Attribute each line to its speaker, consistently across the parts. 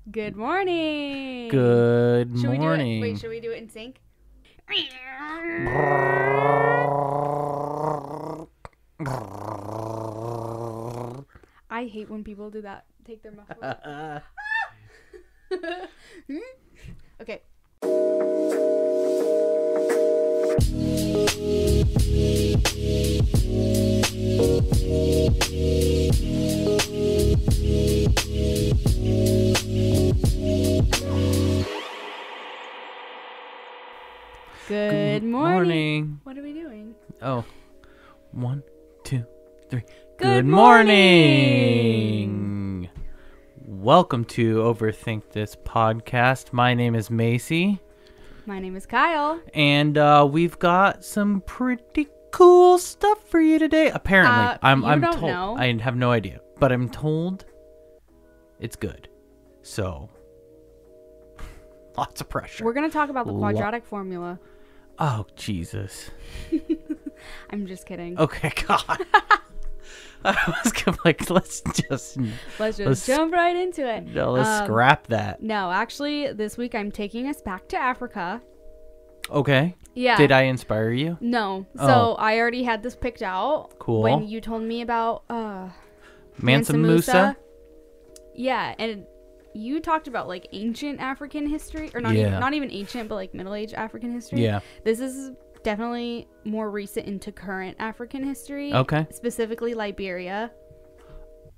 Speaker 1: Good morning.
Speaker 2: Good
Speaker 1: Should
Speaker 2: morning.
Speaker 1: We do it? Wait, should we do it in sync? I hate when people do that. Take their muffler. Okay. Good morning. What are we doing?
Speaker 2: Oh, 1, 2, 3.
Speaker 1: Good
Speaker 2: morning. Welcome to Overthink This podcast. My name is Macy.
Speaker 1: My name is Kyle.
Speaker 2: And we've got some pretty cool stuff for you today. Apparently, I'm
Speaker 1: don't
Speaker 2: told.
Speaker 1: know.
Speaker 2: I have no idea, but I'm told it's good. So, lots of pressure.
Speaker 1: We're going to talk about the quadratic formula.
Speaker 2: Oh, Jesus.
Speaker 1: I'm just kidding.
Speaker 2: Okay, God. I was gonna let's
Speaker 1: jump right into it.
Speaker 2: No, let's scrap that.
Speaker 1: No, actually, this week I'm taking us back to Africa.
Speaker 2: Okay.
Speaker 1: Yeah.
Speaker 2: Did I inspire you?
Speaker 1: No. So I already had this picked out.
Speaker 2: Cool.
Speaker 1: When you told me about
Speaker 2: Mansa Musa.
Speaker 1: Yeah, and you talked about like ancient African history, or not even ancient, but like Middle Age African history.
Speaker 2: Yeah.
Speaker 1: This is definitely more recent into current African history.
Speaker 2: Okay.
Speaker 1: Specifically Liberia.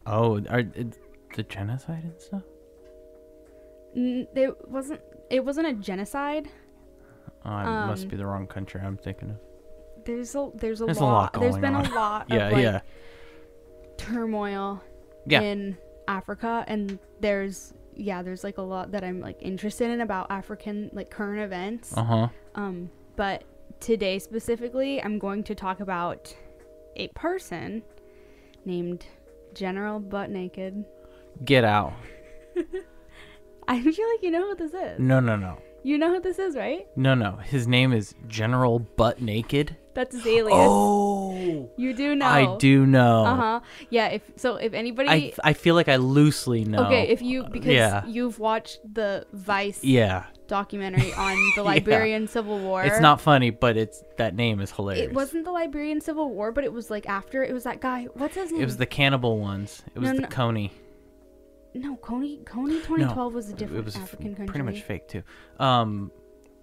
Speaker 2: Oh, the genocide and stuff?
Speaker 1: It wasn't a genocide.
Speaker 2: Oh, it must be the wrong country I'm thinking of.
Speaker 1: There's a
Speaker 2: There's
Speaker 1: lot.
Speaker 2: going
Speaker 1: There's been
Speaker 2: on.
Speaker 1: a lot of turmoil in Africa, and there's like a lot that I'm like interested in about African like current events. But today specifically, I'm going to talk about a person named General Butt Naked.
Speaker 2: Get out.
Speaker 1: I feel like you know who this is.
Speaker 2: No.
Speaker 1: You know who this is, right?
Speaker 2: No. His name is General Butt Naked.
Speaker 1: That's his alias.
Speaker 2: Oh.
Speaker 1: You do know.
Speaker 2: I do know.
Speaker 1: Yeah, if anybody
Speaker 2: I feel like I loosely know.
Speaker 1: Okay, because you've watched the Vice documentary on the Liberian Civil War.
Speaker 2: It's not funny, but that name is hilarious.
Speaker 1: It wasn't the Liberian Civil War, but it was like after. It was that guy. What's his name?
Speaker 2: It was the cannibal ones. It was the Coney.
Speaker 1: No, Coney 2012 was a different African country.
Speaker 2: Pretty much fake too.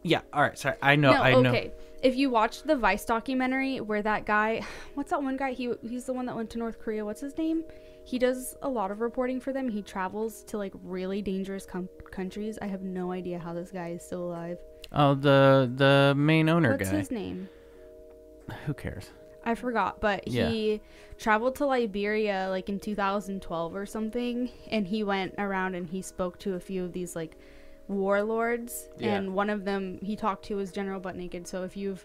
Speaker 2: Yeah, all right, sorry. I know.
Speaker 1: Okay. If you watched the Vice documentary where that guy, what's that one guy? He's the one that went to North Korea. What's his name? He does a lot of reporting for them. He travels to like really dangerous countries. I have no idea how this guy is still alive.
Speaker 2: Oh, the main owner guy.
Speaker 1: What's his name?
Speaker 2: Who cares?
Speaker 1: I forgot, but he traveled to Liberia like in 2012 or something, and he went around and he spoke to a few of these like warlords, and one of them he talked to was General Butt Naked. So if you've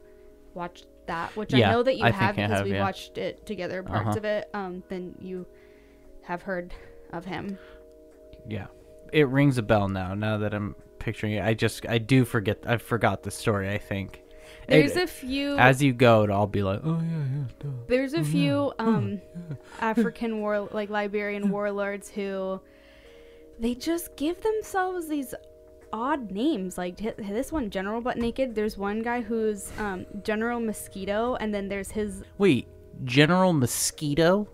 Speaker 1: watched that, which I know that you have because we watched it together, parts of it, then you have heard of him. Yeah,
Speaker 2: it rings a bell now that I'm picturing it. I forgot the story, I think.
Speaker 1: There's a few
Speaker 2: as you go, I'll be like, oh yeah.
Speaker 1: There's a few African Liberian warlords who they just give themselves these odd names. Like this one, General Butt Naked. There's one guy who's General Mosquito, and then there's his
Speaker 2: General Mosquito.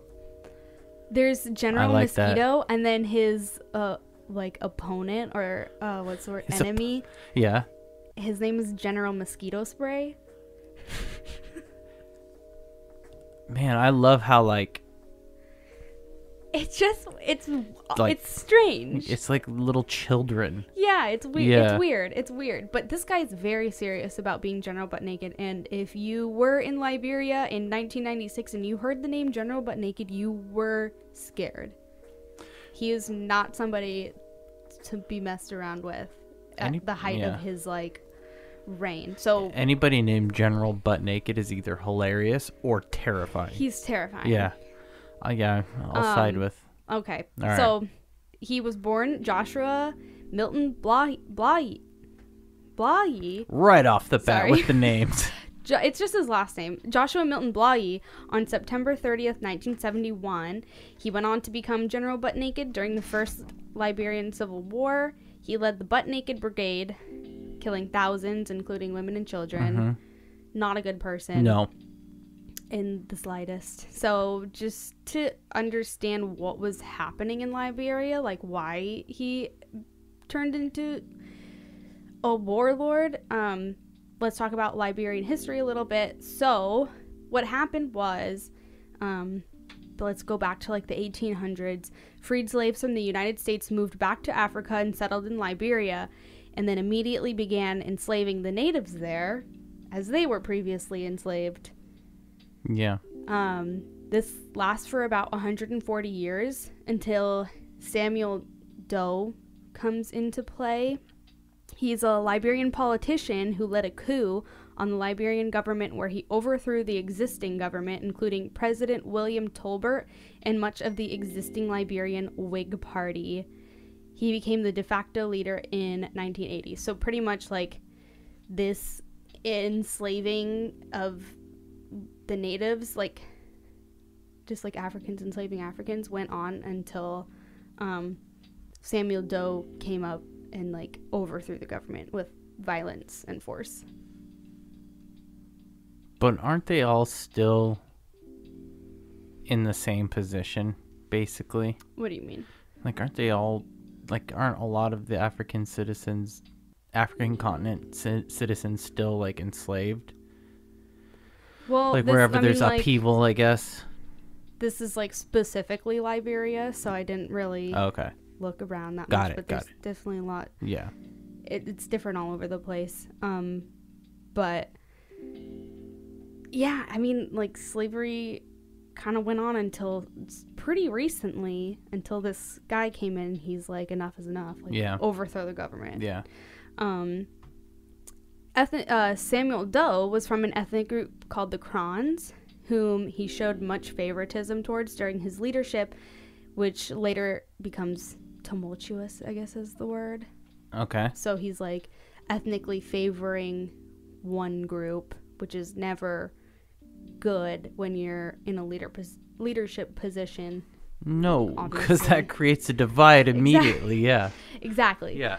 Speaker 1: There's General Mosquito, and then his opponent or what's the word, enemy. His name is General Mosquito Spray.
Speaker 2: Man, I love how
Speaker 1: it's strange.
Speaker 2: It's like little children.
Speaker 1: Yeah, it's weird. It's weird. But this guy is very serious about being General Butt Naked. And if you were in Liberia in 1996 and you heard the name General Butt Naked, you were scared. He is not somebody to be messed around with at the height of his reign. So
Speaker 2: anybody named General Butt Naked is either hilarious or terrifying.
Speaker 1: He's terrifying.
Speaker 2: Yeah. I'll side with.
Speaker 1: Okay.
Speaker 2: All right.
Speaker 1: So he was born Joshua Milton Blahyi.
Speaker 2: Right off the bat with the names.
Speaker 1: It's just his last name. Joshua Milton Blahyi, on September 30th, 1971. He went on to become General Butt Naked during the First Liberian Civil War. He led the Butt Naked Brigade, killing thousands, including women and children.
Speaker 2: Mm-hmm.
Speaker 1: Not a good person.
Speaker 2: No.
Speaker 1: In the slightest. So just to understand what was happening in Liberia, like why he turned into a warlord, let's talk about Liberian history a little bit. So what happened was, let's go back to like the 1800s. Freed slaves from the United States moved back to Africa and settled in Liberia, and then immediately began enslaving the natives there, as they were previously enslaved.
Speaker 2: Yeah.
Speaker 1: This lasts for about 140 years until Samuel Doe comes into play. He's a Liberian politician who led a coup on the Liberian government where he overthrew the existing government, including President William Tolbert and much of the existing Liberian Whig Party. He became the de facto leader in 1980. So pretty much like this enslaving of the natives, like just like Africans enslaving Africans, went on until Samuel Doe came up and like overthrew the government with violence and force.
Speaker 2: But aren't they all still in the same position, basically?
Speaker 1: What do you mean?
Speaker 2: Like, aren't they all, like, aren't a lot of the African continent citizens still, like, enslaved?
Speaker 1: Well,
Speaker 2: like, wherever there's upheaval, I guess.
Speaker 1: This is, like, specifically Liberia, so I didn't really look around that much. But there's definitely a lot.
Speaker 2: Yeah.
Speaker 1: It's different all over the place. But, yeah, I mean, like, slavery kind of went on until pretty recently, until this guy came in. He's like, enough is enough. Like, overthrow the government.
Speaker 2: Yeah.
Speaker 1: Samuel Doe was from an ethnic group called the Krons, whom he showed much favoritism towards during his leadership, which later becomes tumultuous, I guess is the word.
Speaker 2: Okay.
Speaker 1: So he's like ethnically favoring one group, which is never good when you're in a leadership position.
Speaker 2: No, because that creates a divide immediately. Yeah.
Speaker 1: Exactly.
Speaker 2: Yeah.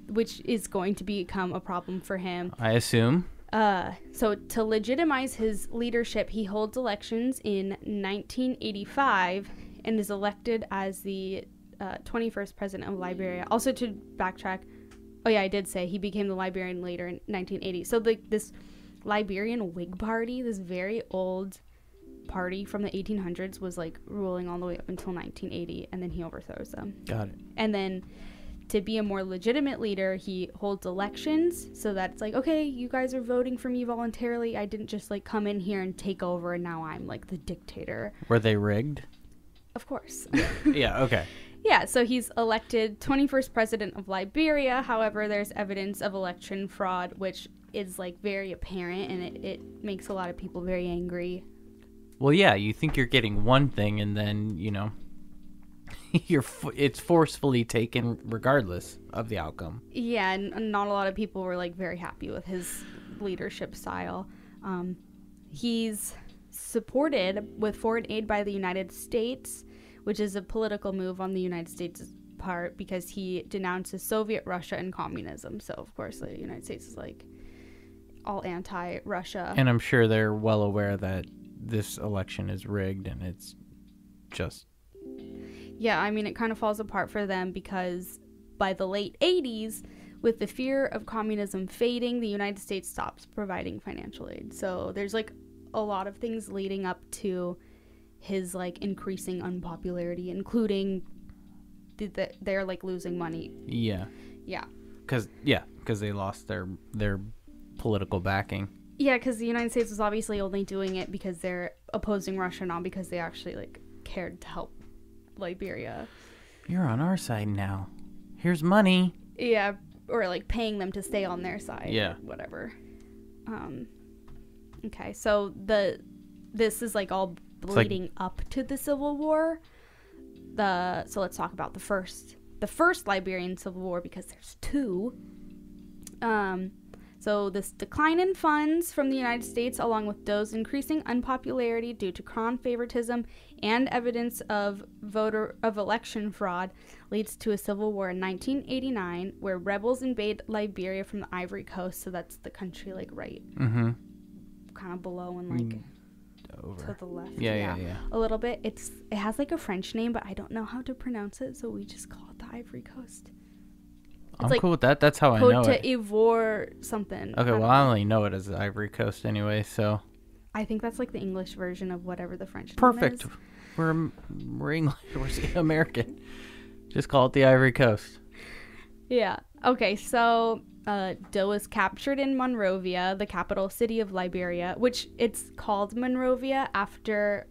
Speaker 1: Which is going to become a problem for him,
Speaker 2: I assume.
Speaker 1: So to legitimize his leadership, he holds elections in 1985 and is elected as the 21st president of Liberia. Also, to backtrack, I did say he became the Liberian leader in 1980. So this Liberian Whig Party, this very old party from the 1800s, was like ruling all the way up until 1980, and then he overthrows them.
Speaker 2: Got it.
Speaker 1: And then to be a more legitimate leader, he holds elections so that it's like, okay, you guys are voting for me voluntarily. I didn't just like come in here and take over and now I'm like the dictator.
Speaker 2: Were they rigged?
Speaker 1: Of course.
Speaker 2: Yeah, okay.
Speaker 1: Yeah, so he's elected 21st president of Liberia. However, there's evidence of election fraud, which is like very apparent, and it makes a lot of people very angry.
Speaker 2: Well, yeah, you think you're getting one thing and then, you know, it's forcefully taken regardless of the outcome.
Speaker 1: Yeah, and not a lot of people were like very happy with his leadership style. He's supported with foreign aid by the United States, which is a political move on the United States' part because he denounces Soviet Russia and communism. So of course the United States is like all anti-Russia.
Speaker 2: And I'm sure they're well aware that this election is rigged and it's just...
Speaker 1: Yeah, I mean, it kind of falls apart for them because by the late 80s, with the fear of communism fading, the United States stops providing financial aid. So there's like a lot of things leading up to his like increasing unpopularity, including they're like losing money.
Speaker 2: Yeah.
Speaker 1: Yeah.
Speaker 2: Because they lost their political backing.
Speaker 1: Yeah, because the United States was obviously only doing it because they're opposing Russia, not because they actually like cared to help Liberia.
Speaker 2: You're on our side now. Here's money.
Speaker 1: Yeah, or like paying them to stay on their side.
Speaker 2: Yeah.
Speaker 1: Or whatever. Okay, so this is like all leading up to the Civil War. So let's talk about the first Liberian Civil War because there's two. So So this decline in funds from the United States, along with Dou's increasing unpopularity due to crown favoritism and evidence of election fraud, leads to a civil war in 1989, where rebels invade Liberia from the Ivory Coast. So that's the country like right, kind of below and like over to the left.
Speaker 2: Yeah.
Speaker 1: A little bit. It has like a French name, but I don't know how to pronounce it, so we just call it the Ivory Coast.
Speaker 2: I'm like cool with that. That's how I know it.
Speaker 1: Côte d'Ivoire something.
Speaker 2: Okay, well, I only know it as the Ivory Coast anyway, so.
Speaker 1: I think that's like the English version of whatever the French
Speaker 2: Perfect.
Speaker 1: name is.
Speaker 2: We're English. We're American. Just call it the Ivory Coast.
Speaker 1: Yeah. Okay, so Dou was captured in Monrovia, the capital city of Liberia, which it's called Monrovia after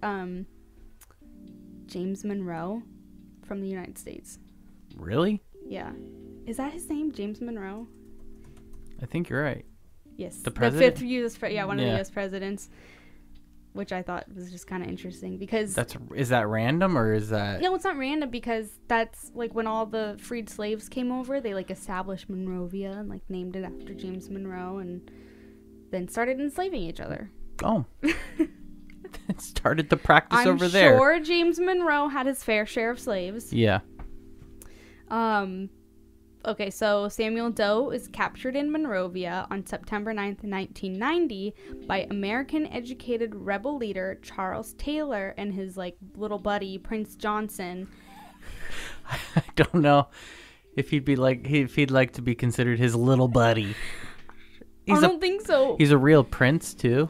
Speaker 1: James Monroe from the United States.
Speaker 2: Really?
Speaker 1: Yeah. Is that his name, James Monroe?
Speaker 2: I think you're right.
Speaker 1: Yes.
Speaker 2: The president?
Speaker 1: The fifth U.S. One of the U.S. presidents, which I thought was just kind of interesting because...
Speaker 2: Is that random or is that...
Speaker 1: No, it's not random because that's like when all the freed slaves came over, they like established Monrovia and like named it after James Monroe and then started enslaving each other.
Speaker 2: Oh. Started the practice over there.
Speaker 1: I'm sure James Monroe had his fair share of slaves.
Speaker 2: Yeah.
Speaker 1: Okay, so Samuel Doe is captured in Monrovia on September 9th, 1990 by American-educated rebel leader Charles Taylor and his, like, little buddy, Prince Johnson.
Speaker 2: I don't know if he'd like to be considered his little buddy.
Speaker 1: I don't think so.
Speaker 2: He's a real prince, too?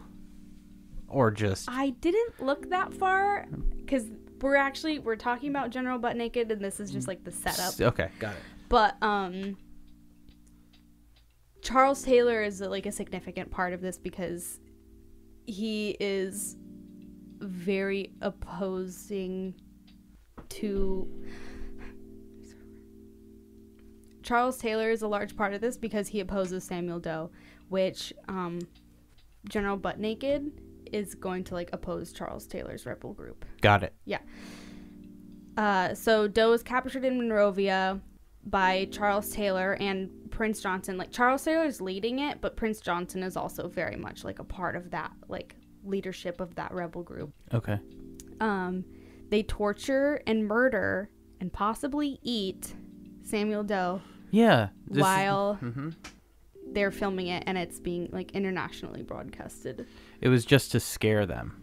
Speaker 2: Or just...
Speaker 1: I didn't look that far, because we're talking about General Butt Naked, and this is just, like, the setup.
Speaker 2: Okay, got it.
Speaker 1: But Charles Taylor is like a significant part of this because he is very opposing to... Charles Taylor is a large part of this because he opposes Samuel Doe, which General Butt Naked is going to like oppose Charles Taylor's rebel group.
Speaker 2: Got it.
Speaker 1: Yeah. So Doe is captured in Monrovia by Charles Taylor and Prince Johnson. Like, Charles Taylor is leading it, but Prince Johnson is also very much like a part of that like leadership of that rebel group.
Speaker 2: Okay.
Speaker 1: They torture and murder and possibly eat Samuel Doe.
Speaker 2: Yeah.
Speaker 1: While they're filming it, and it's being like internationally broadcasted. It
Speaker 2: was just to scare them.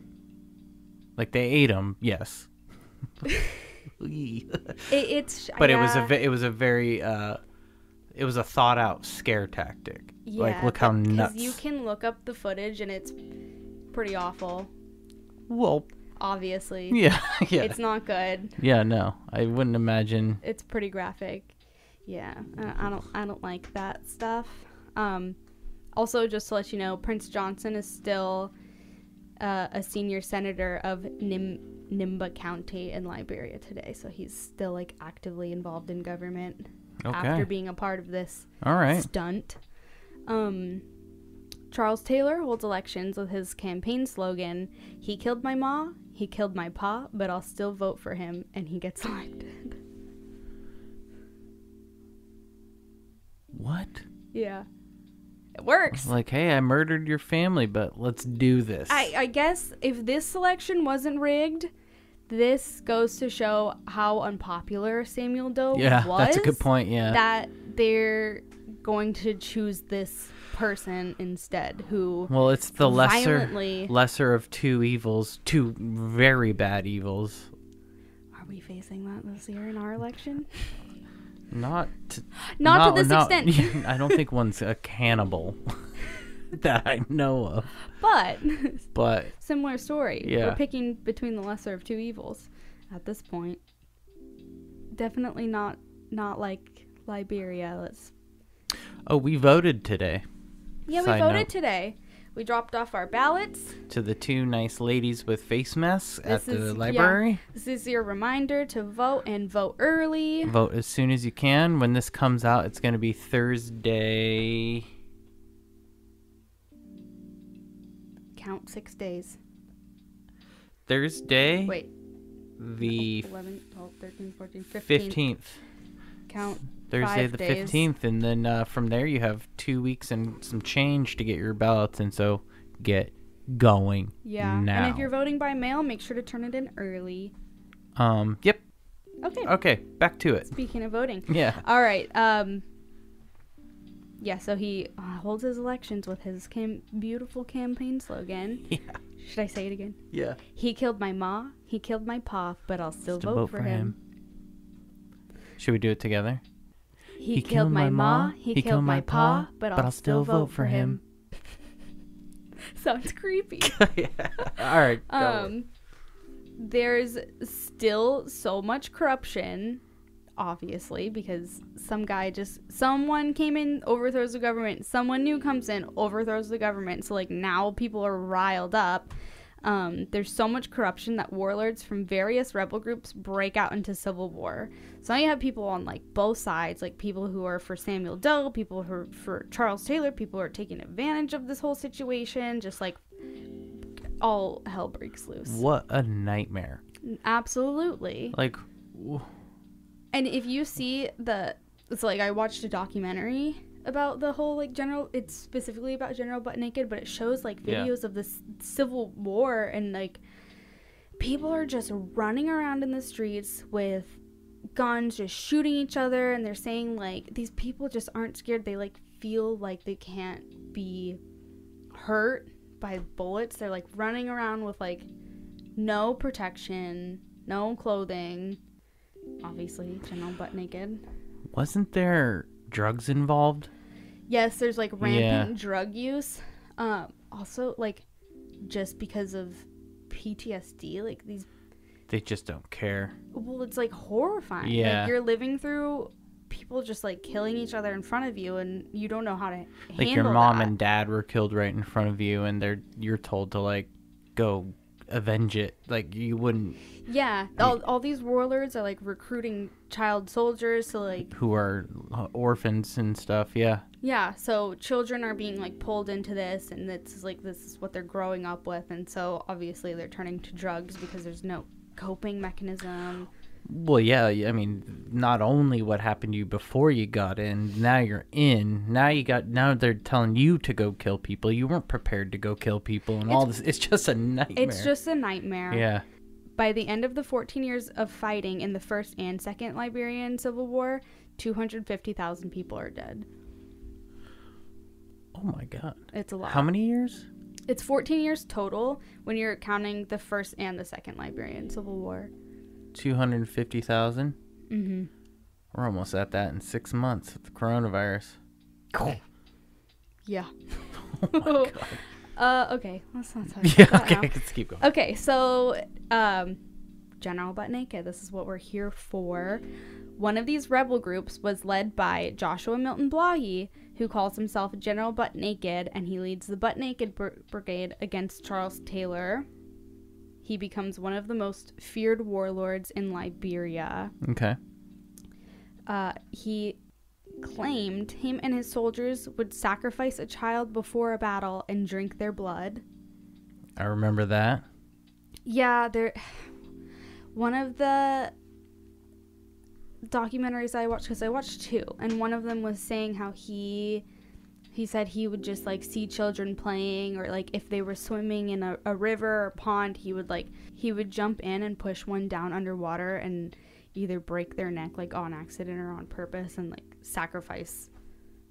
Speaker 2: Like, they ate him, yes.
Speaker 1: But
Speaker 2: it was a very it was a thought out scare tactic.
Speaker 1: Yeah,
Speaker 2: like, look how nuts.
Speaker 1: You can look up the footage and it's pretty awful.
Speaker 2: Well,
Speaker 1: obviously.
Speaker 2: Yeah.
Speaker 1: It's not good.
Speaker 2: Yeah, no. I wouldn't imagine.
Speaker 1: It's pretty graphic. Yeah. I don't like that stuff. Also, just to let you know, Prince Johnson is still a senior senator of Nimba County in Liberia today, so he's still like actively involved in government after being a part of this stunt. Charles Taylor holds elections with his campaign slogan, "He killed my ma, he killed my pa, but I'll still vote for him," and he gets elected.
Speaker 2: What?
Speaker 1: Yeah. It works.
Speaker 2: Like, hey, I murdered your family, but let's do this.
Speaker 1: I guess if this election wasn't rigged, this goes to show how unpopular Samuel Doe was.
Speaker 2: Yeah, that's a good point, yeah.
Speaker 1: That they're going to choose this person instead who...
Speaker 2: Well, it's the lesser of two evils, two very bad evils.
Speaker 1: Are we facing that this year in our election?
Speaker 2: Not to this
Speaker 1: extent.
Speaker 2: I don't think one's a cannibal that I know of.
Speaker 1: But similar story.
Speaker 2: Yeah.
Speaker 1: We're picking between the lesser of two evils at this point. Definitely not like Liberia.
Speaker 2: We voted today.
Speaker 1: Yeah, we voted today. We dropped off our ballots
Speaker 2: to the two nice ladies with face masks at the library.
Speaker 1: Yeah, this is your reminder to vote and vote early.
Speaker 2: Vote as soon as you can. When this comes out, it's going to be Thursday.
Speaker 1: Count 6 days.
Speaker 2: Thursday.
Speaker 1: Wait.
Speaker 2: The
Speaker 1: 11, 12, 13, 14, 15th.
Speaker 2: 15th.
Speaker 1: Count
Speaker 2: Thursday the 15th, and then from there you have 2 weeks and some change to get your ballots, and so get going.
Speaker 1: Yeah.
Speaker 2: Now.
Speaker 1: And if you're voting by mail, make sure to turn it in early.
Speaker 2: Yep. Okay, back to it.
Speaker 1: Speaking of voting.
Speaker 2: Yeah.
Speaker 1: All right. Yeah, so he holds his elections with his beautiful campaign slogan.
Speaker 2: Yeah.
Speaker 1: Should I say it again?
Speaker 2: Yeah.
Speaker 1: He killed my ma, he killed my pa, but I'll still vote for him.
Speaker 2: Should we do it together?
Speaker 1: He killed my ma, he killed my pa, but I'll still vote for him. Sounds creepy.
Speaker 2: Yeah. All right. Go.
Speaker 1: There's still so much corruption, obviously, because someone came in, overthrows the government, someone new comes in, overthrows the government, so like now people are riled up. There's so much corruption that warlords from various rebel groups break out into civil war. So now you have people on like both sides, like people who are for Samuel Doe, people who are for Charles Taylor, people who are taking advantage of this whole situation, just like all hell breaks loose.
Speaker 2: What a nightmare.
Speaker 1: Absolutely.
Speaker 2: Like,
Speaker 1: and if you see it's like I watched a documentary about the whole like it's specifically about General Butt Naked, but it shows like videos of this Civil War, and like people are just running around in the streets with guns, just shooting each other, and they're saying like these people just aren't scared. They like feel like they can't be hurt by bullets. They're like running around with like no protection, no clothing. Obviously, General Butt Naked.
Speaker 2: Wasn't there drugs involved?
Speaker 1: Yes, there's like rampant drug use. Also, like, just because of PTSD, like
Speaker 2: they just don't care.
Speaker 1: Well, it's like horrifying.
Speaker 2: Yeah,
Speaker 1: like, you're living through people just like killing each other in front of you, and you don't know how to handle
Speaker 2: like your mom
Speaker 1: that.
Speaker 2: And dad were killed right in front of you, and you're told to like go avenge it. Like you wouldn't.
Speaker 1: Yeah, all these warlords are like recruiting child soldiers to like
Speaker 2: who are orphans and stuff. Yeah,
Speaker 1: so children are being like pulled into this, and this is what they're growing up with, and so obviously they're turning to drugs because there's no coping mechanism.
Speaker 2: Well, yeah, I mean, not only what happened to you before you got in, now you're in, now they're telling you to go kill people. You weren't prepared to go kill people, and all this. It's just a nightmare.
Speaker 1: It's just a nightmare.
Speaker 2: Yeah.
Speaker 1: By the end of the 14 years of fighting in the First and Second Liberian Civil War, 250,000 people are dead.
Speaker 2: Oh my God.
Speaker 1: It's a lot.
Speaker 2: How many years?
Speaker 1: It's 14 years total when you're counting the First and the Second Liberian Civil War.
Speaker 2: 250,000?
Speaker 1: Mm-hmm.
Speaker 2: We're almost at that in 6 months with the coronavirus.
Speaker 1: Yeah.
Speaker 2: Oh my God.
Speaker 1: Okay. Let's not talk about that
Speaker 2: okay,
Speaker 1: now.
Speaker 2: let's keep going.
Speaker 1: Okay, so, General Butt Naked, this is what we're here for. One of these rebel groups was led by Joshua Milton Blahyi, who calls himself General Butt Naked, and he leads the Butt Naked Brigade against Charles Taylor. He becomes one of the most feared warlords in Liberia.
Speaker 2: Okay.
Speaker 1: He claimed him and his soldiers would sacrifice a child before a battle and drink their blood.
Speaker 2: I remember that.
Speaker 1: Yeah, one of the documentaries I watched, because I watched two, and one of them was saying how he said he would just like see children playing, or like if they were swimming in a river or pond, he would jump in and push one down underwater and either break their neck like on accident or on purpose, and like sacrifice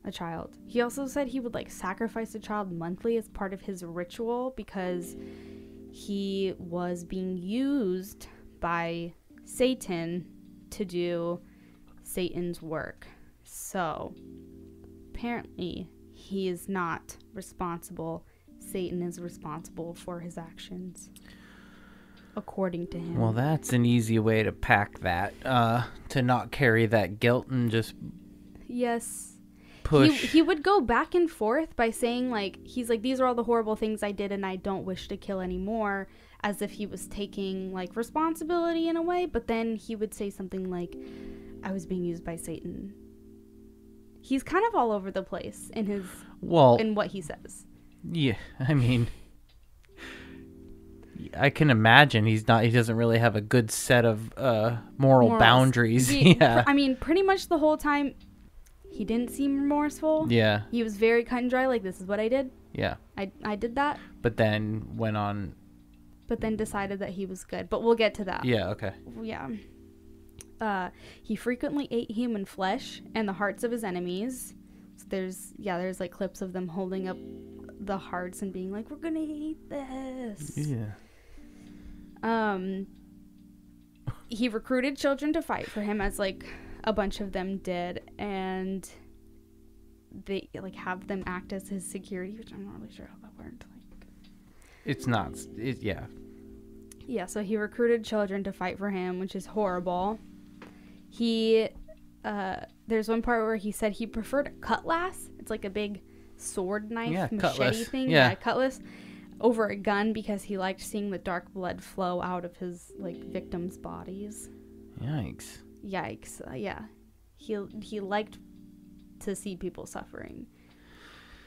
Speaker 1: a child. He also said he would like sacrifice a child monthly as part of his ritual because he was being used by Satan to do Satan's work. So apparently he is not responsible. Satan is responsible for his actions, according to him.
Speaker 2: Well, that's an easy way to pack that, to not carry that guilt and just push.
Speaker 1: He would go back and forth by saying, like, he's like, these are all the horrible things I did and I don't wish to kill anymore, as if he was taking, like, responsibility in a way, but then he would say something like, I was being used by Satan. He's kind of all over the place in in what he says.
Speaker 2: Yeah, I mean, I can imagine he doesn't really have a good set of moral boundaries. Yeah.
Speaker 1: I mean, pretty much the whole time he didn't seem remorseful.
Speaker 2: Yeah.
Speaker 1: He was very cut and dry, like, this is what I did.
Speaker 2: Yeah.
Speaker 1: I did that.
Speaker 2: But then went on.
Speaker 1: But then decided that he was good. But we'll get to that.
Speaker 2: Yeah, okay.
Speaker 1: Yeah. He frequently ate human flesh and the hearts of his enemies. So there's like clips of them holding up the hearts and being like, we're gonna eat this.
Speaker 2: Yeah.
Speaker 1: He recruited children to fight for him, as like a bunch of them did, and they like have them act as his security, which I'm not really sure how that worked. Like,
Speaker 2: it's not. Yeah.
Speaker 1: Yeah, so he recruited children to fight for him, which is horrible. He, there's one part where he said he preferred a cutlass. It's like a big sword knife, machete
Speaker 2: cutlass.
Speaker 1: thing.
Speaker 2: Yeah,
Speaker 1: cutlass. Over a gun, because he liked seeing the dark blood flow out of his like victims' bodies.
Speaker 2: Yikes.
Speaker 1: Yeah. He liked to see people suffering.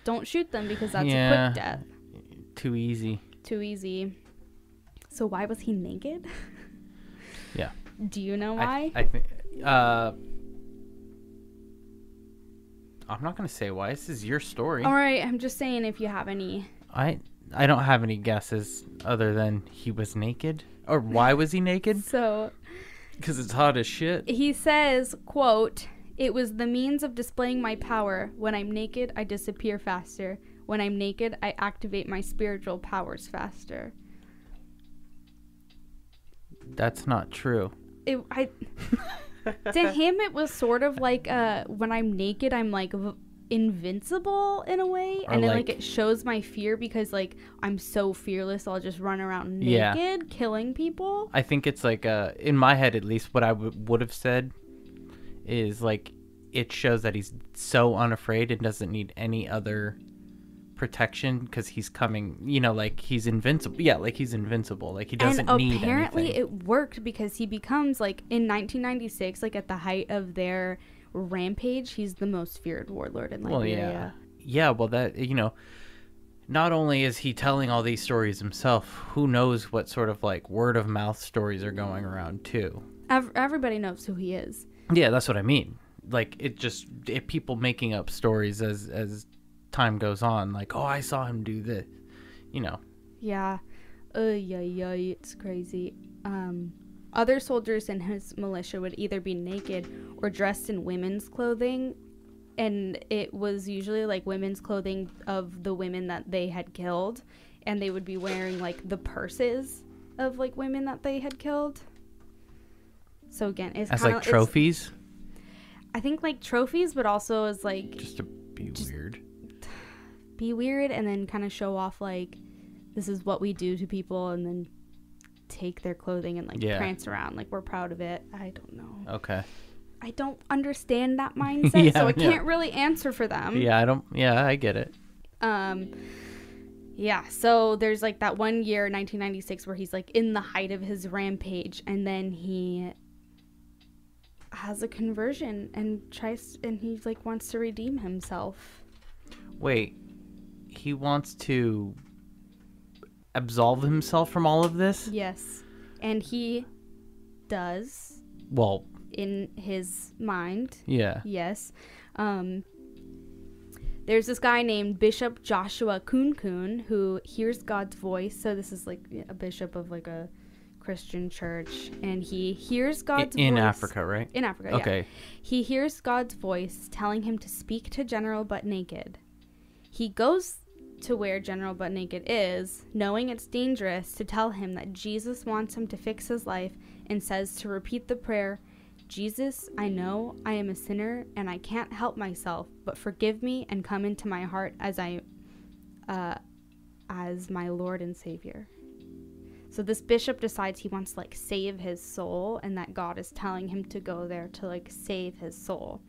Speaker 1: Don't shoot them, because that's a quick death.
Speaker 2: Too easy.
Speaker 1: So why was he naked?
Speaker 2: Yeah.
Speaker 1: Do you know why?
Speaker 2: I think I'm not going to say why. This is your story.
Speaker 1: All right, I'm just saying if you have any.
Speaker 2: I don't have any guesses other than he was naked. Or why was he naked?
Speaker 1: So,
Speaker 2: because it's hot as shit.
Speaker 1: He says, quote, "It was the means of displaying my power. When I'm naked, I disappear faster. When I'm naked, I activate my spiritual powers faster."
Speaker 2: That's not true.
Speaker 1: To him, it was sort of like, when I'm naked, I'm like invincible in a way, and then like it shows my fear, because like I'm so fearless, I'll just run around naked, killing people.
Speaker 2: I think it's like, in my head at least, what I would have said is like, it shows that he's so unafraid and doesn't need any other protection, because he's coming, like he's invincible. Yeah, like he's invincible, like he doesn't need anything. And
Speaker 1: apparently it worked, because he becomes, like, in 1996, like at the height of their rampage, he's the most feared warlord in Liberia.
Speaker 2: Well, that, not only is he telling all these stories himself, who knows what sort of like word of mouth stories are going around too.
Speaker 1: Everybody knows who he is.
Speaker 2: Yeah, that's what I mean. Like, people making up stories as time goes on, like, oh, I saw him do this,
Speaker 1: Yeah. It's crazy. Other soldiers in his militia would either be naked or dressed in women's clothing, and it was usually like women's clothing of the women that they had killed, and they would be wearing like the purses of like women that they had killed. So again, it's
Speaker 2: as like trophies.
Speaker 1: I think like trophies, but also as like
Speaker 2: just to be weird.
Speaker 1: Be weird, and then kind of show off like, this is what we do to people, and then take their clothing and like prance around like we're proud of it. I don't know. Okay. I don't understand that mindset, so I can't really answer for them.
Speaker 2: I get it.
Speaker 1: So there's like that one year, 1996, where he's like in the height of his rampage, and then he has a conversion and he like wants to redeem himself.
Speaker 2: Wait, he wants to absolve himself from all of this?
Speaker 1: Yes. And he does.
Speaker 2: Well,
Speaker 1: in his mind.
Speaker 2: Yeah.
Speaker 1: Yes. There's this guy named Bishop Joshua Kun who hears God's voice. So this is like a bishop of like a Christian church, and he hears God's voice.
Speaker 2: In Africa, right?
Speaker 1: In Africa, yeah. Okay. He hears God's voice telling him to speak to General Butt Naked. He goes to where General Butt Naked is, knowing it's dangerous, to tell him that Jesus wants him to fix his life, and says to repeat the prayer, "Jesus, I know I am a sinner and I can't help myself, but forgive me and come into my heart as my Lord and Savior." So this bishop decides he wants to like save his soul, and that God is telling him to go there to like save his soul.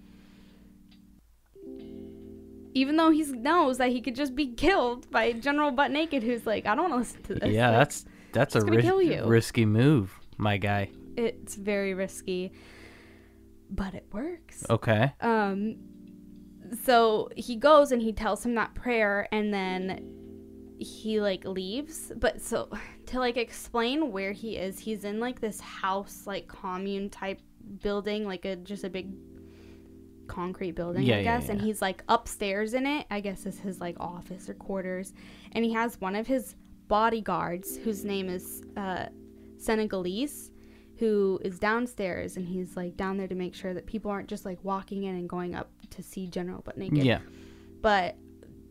Speaker 1: Even though he knows that he could just be killed by General Butt Naked, who's like, I don't want to listen to this.
Speaker 2: Yeah, like, that's a risky move, my guy.
Speaker 1: It's very risky, but it works.
Speaker 2: Okay.
Speaker 1: So he goes and he tells him that prayer, and then he like leaves. But so to like explain where he is, he's in like this house, like commune type building, like just a big concrete building, I guess. And he's like upstairs in it, I guess is his like office or quarters. And he has one of his bodyguards, whose name is Senegalese, who is downstairs, and he's like down there to make sure that people aren't just like walking in and going up to see General Butt Naked.
Speaker 2: Yeah.
Speaker 1: But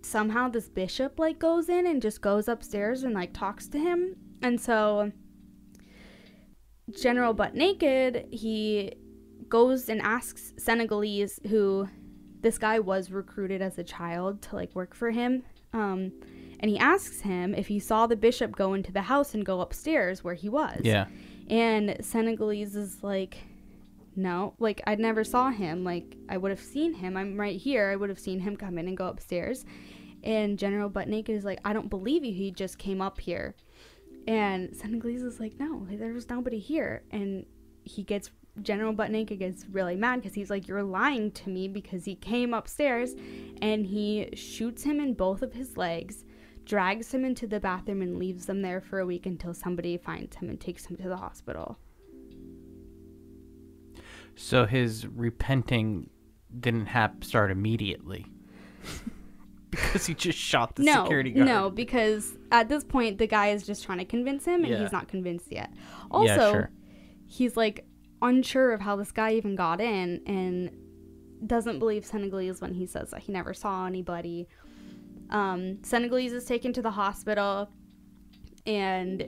Speaker 1: somehow this bishop like goes in and just goes upstairs and like talks to him. And so General Butt Naked, he goes and asks Senegalese, who this guy was recruited as a child to like work for him. And he asks him if he saw the bishop go into the house and go upstairs where he was.
Speaker 2: Yeah.
Speaker 1: And Senegalese is like, no, like, I never saw him. Like, I would have seen him. I'm right here. I would have seen him come in and go upstairs. And General Butt Naked is like, I don't believe you. He just came up here. And Senegalese is like, no, there was nobody here. And General Butt Naked gets really mad because he's like, you're lying to me, because he came upstairs, and he shoots him in both of his legs, drags him into the bathroom, and leaves them there for a week until somebody finds him and takes him to the hospital.
Speaker 2: So his repenting didn't start immediately. Because he just shot the security guard.
Speaker 1: No, because at this point, the guy is just trying to convince him, and he's not convinced yet. Also, he's like unsure of how this guy even got in, and doesn't believe Senegalese when he says that he never saw anybody. Senegalese is taken to the hospital, and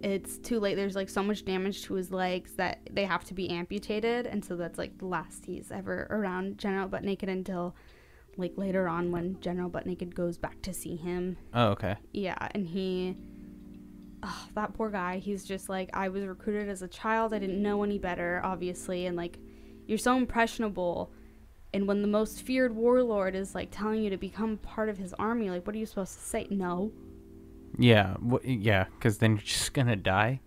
Speaker 1: it's too late. There's like so much damage to his legs that they have to be amputated, and so that's like the last he's ever around General Butt Naked until like later on when General Butt Naked goes back to see him.
Speaker 2: Oh, okay.
Speaker 1: Yeah, and that poor guy, he's just like, I was recruited as a child. I didn't know any better, obviously, and like, you're so impressionable. And when the most feared warlord is like telling you to become part of his army, like, what are you supposed to say? No.
Speaker 2: Yeah, because then you're just gonna die.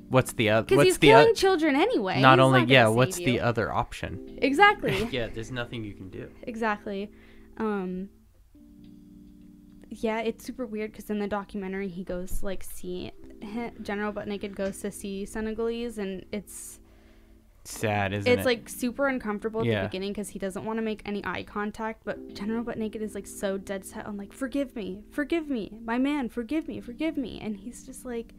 Speaker 2: What's the other?
Speaker 1: Because he's killing children anyway.
Speaker 2: Not only, what's the other option?
Speaker 1: Exactly.
Speaker 2: Yeah, there's nothing you can do.
Speaker 1: Exactly. Yeah, it's super weird because in the documentary he goes like General Butt Naked goes to see Senegalese, and it's
Speaker 2: sad, isn't it?
Speaker 1: It's like super uncomfortable at the beginning because he doesn't want to make any eye contact, but General Butt Naked is like so dead set on like, forgive me, my man, forgive me, and he's just like,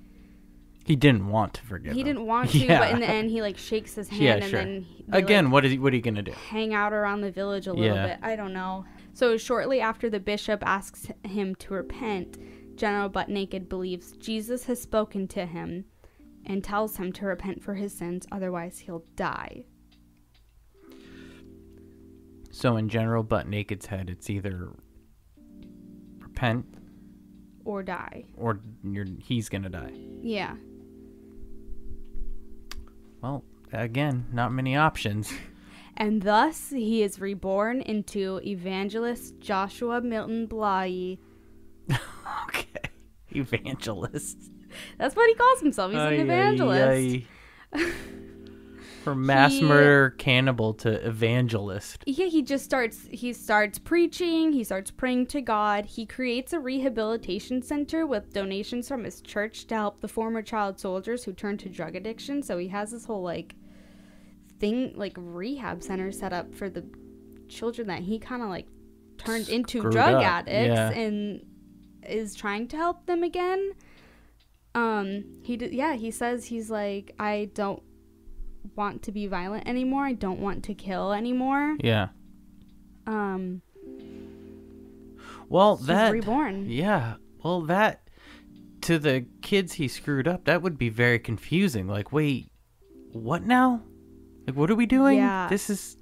Speaker 2: he didn't want to forgive him.
Speaker 1: He didn't want to, but in the end he like shakes his hand, and then
Speaker 2: again,
Speaker 1: like,
Speaker 2: what are you gonna do?
Speaker 1: Hang out around the village a little bit. I don't know. So shortly after the bishop asks him to repent, General Butt Naked believes Jesus has spoken to him and tells him to repent for his sins, otherwise he'll die.
Speaker 2: So in General Butt Naked's head, it's either repent
Speaker 1: or die,
Speaker 2: or he's gonna die.
Speaker 1: Yeah.
Speaker 2: Well, again, not many options.
Speaker 1: And thus he is reborn into Evangelist Joshua Milton Blahyi.
Speaker 2: Okay, evangelist.
Speaker 1: That's what he calls himself. He's an evangelist. From
Speaker 2: mass murder cannibal to evangelist.
Speaker 1: Yeah, he starts preaching, he starts praying to God. He creates a rehabilitation center with donations from his church to help the former child soldiers who turned to drug addiction. So he has this whole like thing, like rehab center set up for the children that he kind of like turned into drug addicts and is trying to help them again. He says he's like, I don't want to be violent anymore. I don't want to kill anymore.
Speaker 2: Yeah. Well,
Speaker 1: he's reborn.
Speaker 2: Yeah. Well, that to the kids he screwed up, that would be very confusing. Like, wait, what now? Like, what are we doing?
Speaker 1: Yeah.
Speaker 2: This is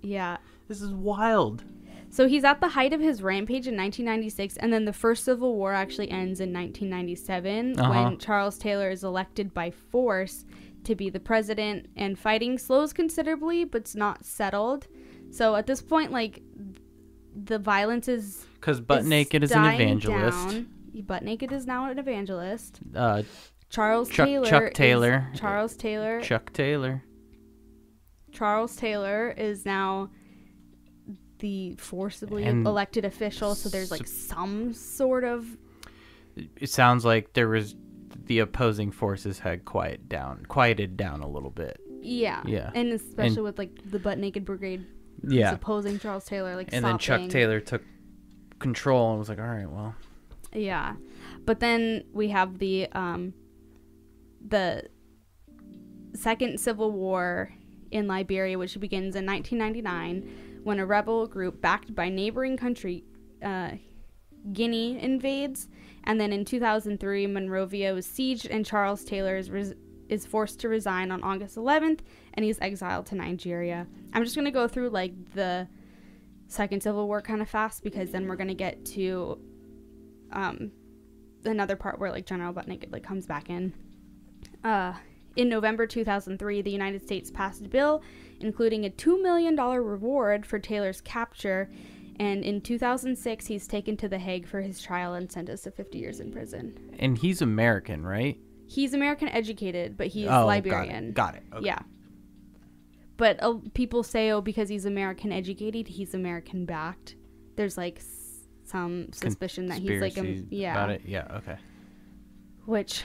Speaker 2: wild.
Speaker 1: So he's at the height of his rampage in 1996, and then the First Civil War actually ends in 1997 when Charles Taylor is elected by force to be the president, and fighting slows considerably, but it's not settled. So at this point, like, the violence is
Speaker 2: because Butt Naked is an evangelist.
Speaker 1: Down. Butt Naked is now an evangelist.
Speaker 2: Chuck
Speaker 1: Taylor is now the forcibly elected official, so there's like some sort of...
Speaker 2: It sounds like the opposing forces had quieted down a little bit.
Speaker 1: Yeah. And especially with like the Butt Naked Brigade was opposing Charles Taylor, like,
Speaker 2: and then Chuck Taylor took control and was like, all right, well.
Speaker 1: Yeah. But then we have the Second Civil War in Liberia, which begins in 1999 when a rebel group backed by neighboring country Guinea invades. And then in 2003, Monrovia was sieged and Charles Taylor is forced to resign on August 11th, and he's exiled to Nigeria. I'm just going to go through, like, the Second Civil War kind of fast, because then we're going to get to another part where, like, General Butnick, like, comes back in. In November 2003, the United States passed a bill including a $2 million reward for Taylor's capture, and in 2006, he's taken to The Hague for his trial and sentenced to 50 years in prison.
Speaker 2: And he's American, right?
Speaker 1: He's American educated, but he's Liberian.
Speaker 2: Got it. Okay.
Speaker 1: Yeah. But people say, because he's American educated, he's American backed. There's, like, some suspicion that he's, like,
Speaker 2: about it. Yeah, okay.
Speaker 1: Which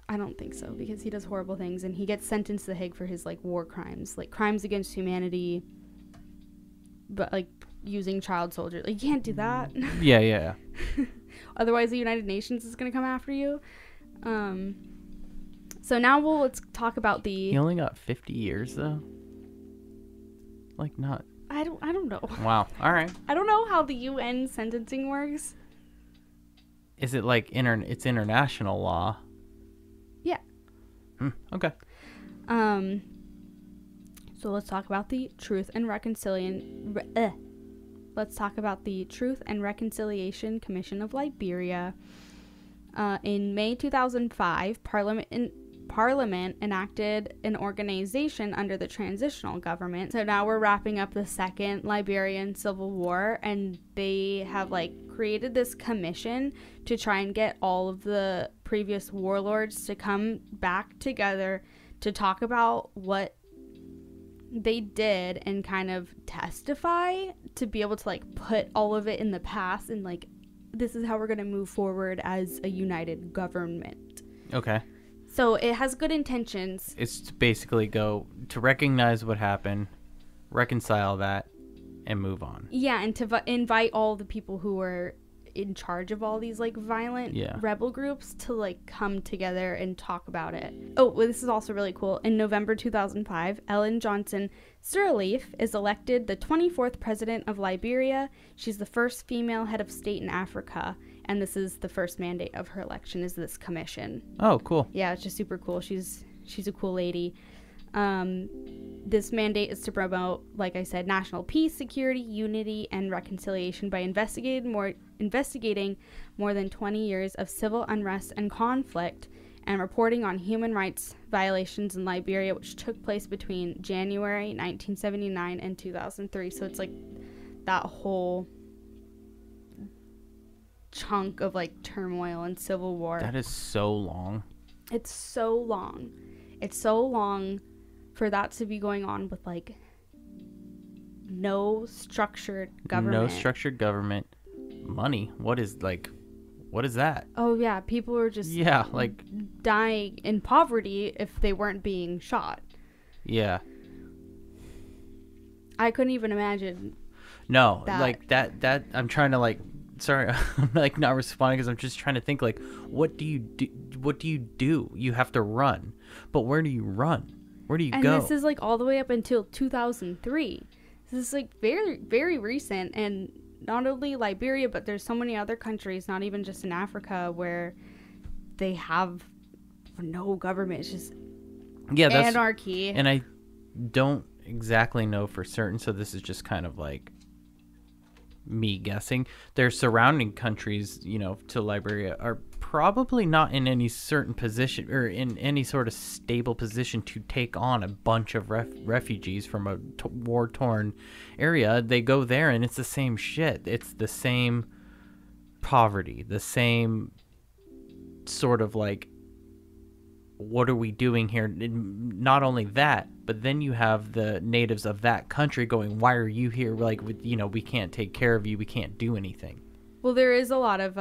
Speaker 1: I don't think so, because he does horrible things, and he gets sentenced to The Hague for his, like, war crimes, like crimes against humanity, but, like, using child soldiers. Like, you can't do that.
Speaker 2: Yeah.
Speaker 1: Otherwise, the United Nations is going to come after you. So now let's talk about the...
Speaker 2: He only got 50 years, though? Like, not...
Speaker 1: I don't know.
Speaker 2: Wow. All right.
Speaker 1: I don't know how the UN sentencing works.
Speaker 2: Is it, like, it's international law?
Speaker 1: Yeah.
Speaker 2: Okay.
Speaker 1: So let's talk about the Truth and Reconciliation... Let's talk about the Truth and Reconciliation Commission of Liberia. In May 2005, Parliament enacted an organization under the transitional government. So now we're wrapping up the Second Liberian Civil War, and they have, like, created this commission to try and get all of the previous warlords to come back together to talk about what they did and kind of testify to be able to, like, put all of it in the past and, like, this is how we're going to move forward as a united government.
Speaker 2: Okay.
Speaker 1: So it has good intentions.
Speaker 2: It's to basically go to recognize what happened, reconcile that, and move on.
Speaker 1: Yeah, and to invite all the people who were in charge of all these, like, violent rebel groups to, like, come together and talk about it. Oh, well, this is also really cool. In November 2005, Ellen Johnson Sirleaf is elected the 24th president of Liberia. She's the first female head of state in Africa, and this is the first mandate of her election, is this commission.
Speaker 2: Oh, cool.
Speaker 1: Yeah, it's just super cool. She's a cool lady. This mandate is to promote, like I said, national peace, security, unity, and reconciliation by investigating more than 20 years of civil unrest and conflict, and reporting on human rights violations in Liberia, which took place between January 1979 and 2003. So it's like that whole chunk of, like, turmoil and civil war.
Speaker 2: That is so long.
Speaker 1: It's so long. It's so long for that to be going on with, like, no structured government. Money. What is that? Oh, yeah. People are just
Speaker 2: like
Speaker 1: dying in poverty if they weren't being shot.
Speaker 2: Yeah.
Speaker 1: I couldn't even imagine.
Speaker 2: No, that. Like that I'm trying to, like, sorry, I'm, like, not responding because I'm just trying to think, like, what do you do? You have to run. But where do you run? Where do you go?
Speaker 1: And this is, like, all the way up until 2003. This is, like, very, very recent. And not only Liberia, but there's so many other countries, not even just in Africa, where they have no government. It's just anarchy.
Speaker 2: And I don't exactly know for certain, so this is just kind of, like, me guessing. Their surrounding countries, you know, to Liberia are probably not in any certain position or in any sort of stable position to take on a bunch of refugees from a war-torn area. They go there and it's the same shit. It's the same poverty, the same sort of, like, what are we doing here? Not only that, but then you have the natives of that country going, why are you here? Like, you know, we can't take care of you. We can't do anything.
Speaker 1: Well, there is a lot of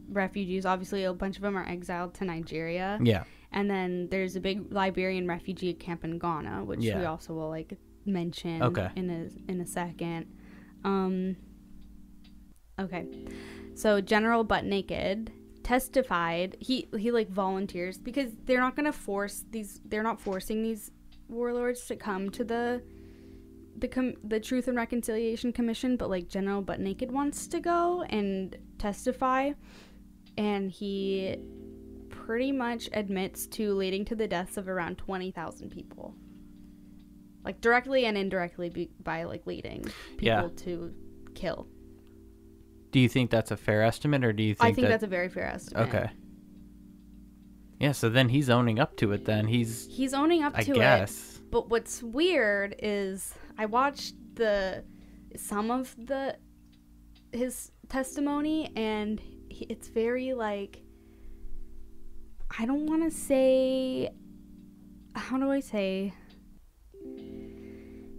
Speaker 1: refugees. Obviously, a bunch of them are exiled to Nigeria.
Speaker 2: Yeah.
Speaker 1: And then there's a big Liberian refugee camp in Ghana, which we also will, like, mention in a second. Okay. So General Butt Naked testified. He like volunteers because they're not forcing these warlords to come to the Truth and Reconciliation Commission, but like General Butt Naked wants to go and testify, and he pretty much admits to leading to the deaths of around 20,000 people, like directly and indirectly by like leading people to kill.
Speaker 2: Do you think that's a fair estimate, or do you think
Speaker 1: I think that's a very fair estimate.
Speaker 2: Okay. Yeah, so then he's owning up to it. Then he's owning up to it.
Speaker 1: But what's weird is I watched some of his testimony, and it's very like, I don't want to say, how do I say?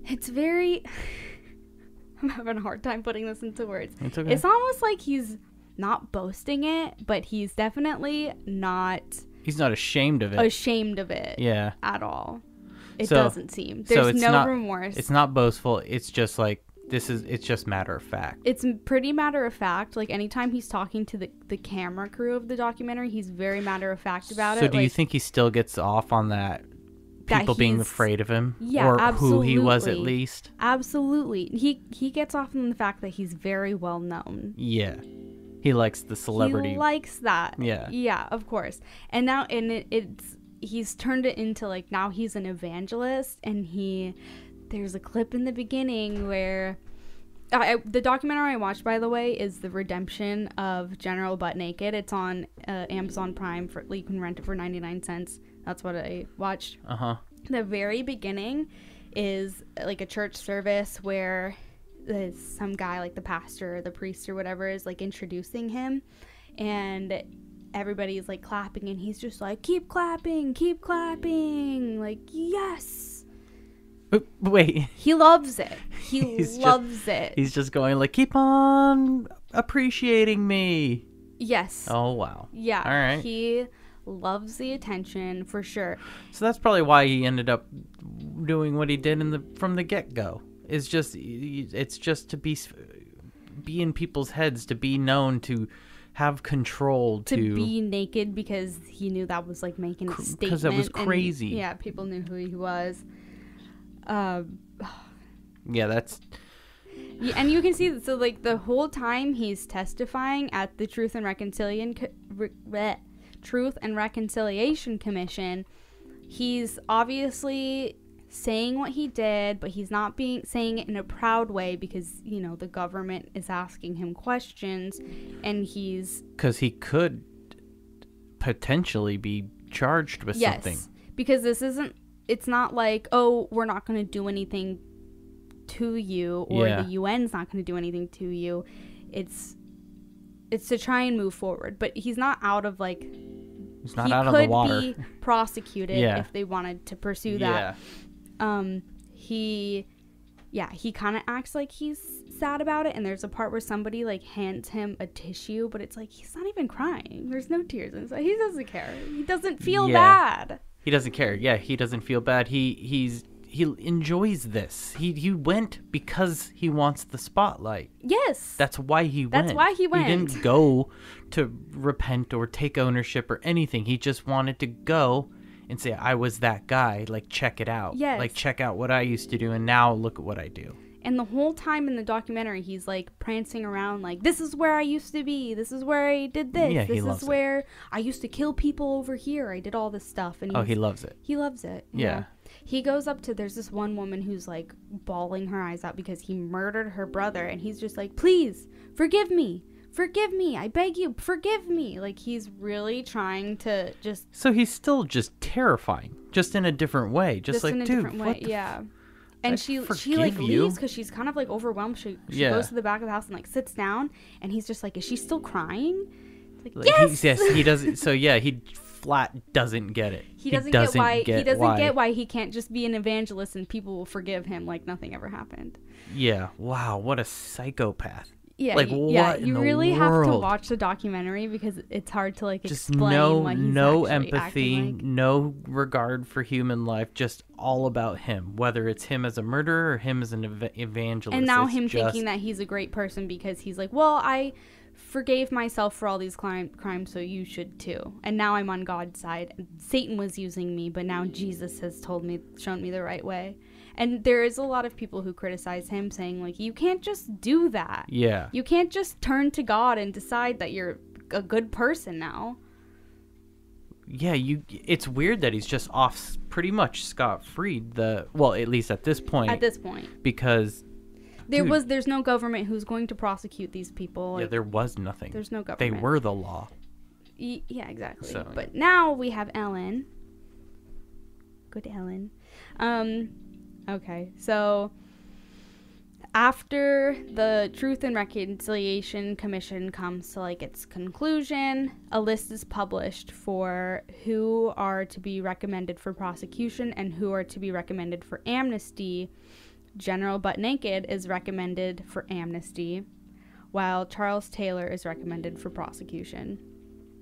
Speaker 1: It's very. I'm having a hard time putting this into words.
Speaker 2: It's okay.
Speaker 1: It's almost like he's not boasting it, but he's definitely not.
Speaker 2: He's not ashamed of it. Yeah.
Speaker 1: At all. It doesn't seem. There's no remorse.
Speaker 2: It's not boastful. It's just like, it's just matter of fact.
Speaker 1: It's pretty matter of fact. Like anytime he's talking to the camera crew of the documentary, he's very matter of fact about it.
Speaker 2: So do you think he still gets off on that? People being afraid of him, or
Speaker 1: absolutely.
Speaker 2: Who he was at least.
Speaker 1: Absolutely, he gets off on the fact that he's very well known.
Speaker 2: Yeah, he likes the celebrity.
Speaker 1: He likes that.
Speaker 2: Yeah,
Speaker 1: of course. And now, he's turned it into like now he's an evangelist, and there's a clip in the beginning where. The documentary I watched, by the way, is The Redemption of General Butt Naked. It's on Amazon Prime. You can rent it for 99 cents. That's what I watched. The very beginning is like a church service where there's some guy, like the pastor or the priest or whatever, is like introducing him, and everybody's like clapping, and he's just like, keep clapping, like, yes.
Speaker 2: Wait.
Speaker 1: He loves it. He loves it.
Speaker 2: He's just going like, keep on appreciating me.
Speaker 1: Yes.
Speaker 2: Oh, wow.
Speaker 1: Yeah.
Speaker 2: All right.
Speaker 1: He loves the attention for sure.
Speaker 2: So that's probably why he ended up doing what he did from the get-go. It's just to be in people's heads, to be known, to have control, to
Speaker 1: be naked, because he knew that was like making a statement.
Speaker 2: Because it was crazy.
Speaker 1: Yeah, people knew who he was.
Speaker 2: Yeah, that's.
Speaker 1: Yeah, and you can see, so like the whole time he's testifying at the Truth and Reconciliation Commission, he's obviously saying what he did, but he's not saying it in a proud way, because the government is asking him questions, and
Speaker 2: because he could potentially be charged with something.
Speaker 1: Because it's not like, oh, we're not going to do anything to you, or the UN's not going to do anything to you. It's to try and move forward, but he's not out of like.
Speaker 2: He's not out of the water.
Speaker 1: He could be prosecuted if they wanted to pursue that. He kind of acts like he's sad about it, and there's a part where somebody like hands him a tissue, but it's like he's not even crying. There's no tears inside. He doesn't care. He doesn't feel bad.
Speaker 2: He doesn't care. Yeah, he doesn't feel bad. He enjoys this. He went because he wants the spotlight.
Speaker 1: Yes.
Speaker 2: That's why he went. He didn't go to repent or take ownership or anything. He just wanted to go and say, I was that guy. Like, check it out.
Speaker 1: Yes.
Speaker 2: Like, check out what I used to do, and now look at what I do.
Speaker 1: And the whole time in the documentary, he's like prancing around like, this is where I used to be. This is where I did this.
Speaker 2: Yeah,
Speaker 1: this is where I used to kill people over here. I did all this stuff. And
Speaker 2: he loves it.
Speaker 1: He loves it.
Speaker 2: Yeah.
Speaker 1: He goes up to, there's this one woman who's like bawling her eyes out because he murdered her brother. And he's just like, please, forgive me. Forgive me. I beg you, forgive me. Like, he's really trying to just.
Speaker 2: So he's still just terrifying, just in a different way. Just like,
Speaker 1: in a
Speaker 2: dude,
Speaker 1: different way. Yeah. And she like leaves because she's kind of like overwhelmed. She goes to the back of the house and like sits down, and he's just like, is she still crying? It's like, yes.
Speaker 2: He doesn't. So yeah, he flat doesn't get it.
Speaker 1: He doesn't get why he can't just be an evangelist and people will forgive him like nothing ever happened.
Speaker 2: Yeah. Wow. What a psychopath.
Speaker 1: Yeah,
Speaker 2: like what
Speaker 1: you
Speaker 2: in
Speaker 1: really
Speaker 2: the
Speaker 1: have to
Speaker 2: world?
Speaker 1: watch the documentary because it's hard to like
Speaker 2: Just
Speaker 1: explain what he's
Speaker 2: no
Speaker 1: actually
Speaker 2: empathy,
Speaker 1: acting like.
Speaker 2: no regard for human life, just all about him, whether it's him as a murderer or him as an evangelist.
Speaker 1: And now him thinking that he's a great person because he's like, well, I forgave myself for all these crimes, so you should too. And now I'm on God's side. Satan was using me, but now Jesus has shown me the right way. And there is a lot of people who criticize him, saying like, you can't just do that.
Speaker 2: Yeah.
Speaker 1: You can't just turn to God and decide that you're a good person now.
Speaker 2: Yeah, it's weird that he's just off pretty much scot-free. Well, at least at this point.
Speaker 1: At this point.
Speaker 2: Because
Speaker 1: there's no government who's going to prosecute these people. Like,
Speaker 2: yeah, there was nothing.
Speaker 1: There's no government.
Speaker 2: They were the law.
Speaker 1: Yeah, exactly.
Speaker 2: So,
Speaker 1: but now we have Ellen. Good Ellen. Okay, so after the Truth and Reconciliation Commission comes to like its conclusion, a list is published for who are to be recommended for prosecution and who are to be recommended for amnesty. General Butt Naked is recommended for amnesty, while Charles Taylor is recommended for prosecution.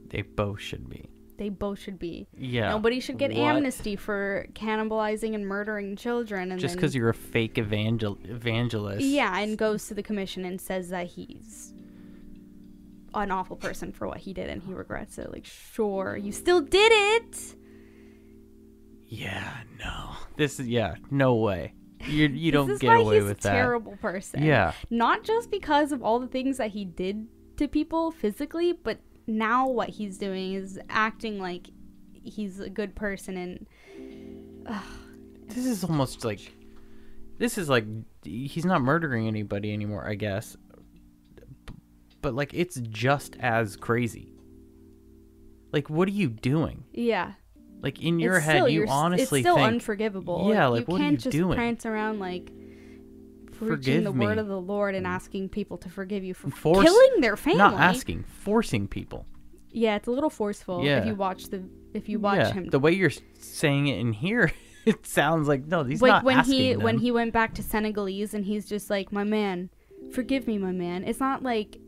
Speaker 2: They both should be.
Speaker 1: They both should be.
Speaker 2: Yeah.
Speaker 1: Nobody should get amnesty for cannibalizing and murdering children. And
Speaker 2: just because you're a fake evangelist.
Speaker 1: Yeah, and goes to the commission and says that he's an awful person for what he did and he regrets it. Like, sure, you still did it.
Speaker 2: Yeah, no. No way. You don't get away with that. This is why he's a
Speaker 1: terrible person.
Speaker 2: Yeah.
Speaker 1: Not just because of all the things that he did to people physically, but now what he's doing is acting like he's a good person. And
Speaker 2: this is like he's not murdering anybody anymore, I guess, but like it's just as crazy. Like, what are you doing?
Speaker 1: Yeah,
Speaker 2: like in your head you honestly
Speaker 1: it's still
Speaker 2: think
Speaker 1: unforgivable.
Speaker 2: Yeah, like what are you doing? You
Speaker 1: can't just prance around like preaching the word of the Lord and asking people to forgive you for killing their family.
Speaker 2: Not asking, forcing people.
Speaker 1: Yeah, it's a little forceful.
Speaker 2: Yeah.
Speaker 1: If you watch him.
Speaker 2: The way you're saying it in here, it sounds like he's
Speaker 1: like
Speaker 2: not asking them.
Speaker 1: When he went back to Senegalese and he's just like, my man, forgive me, my man. It's not like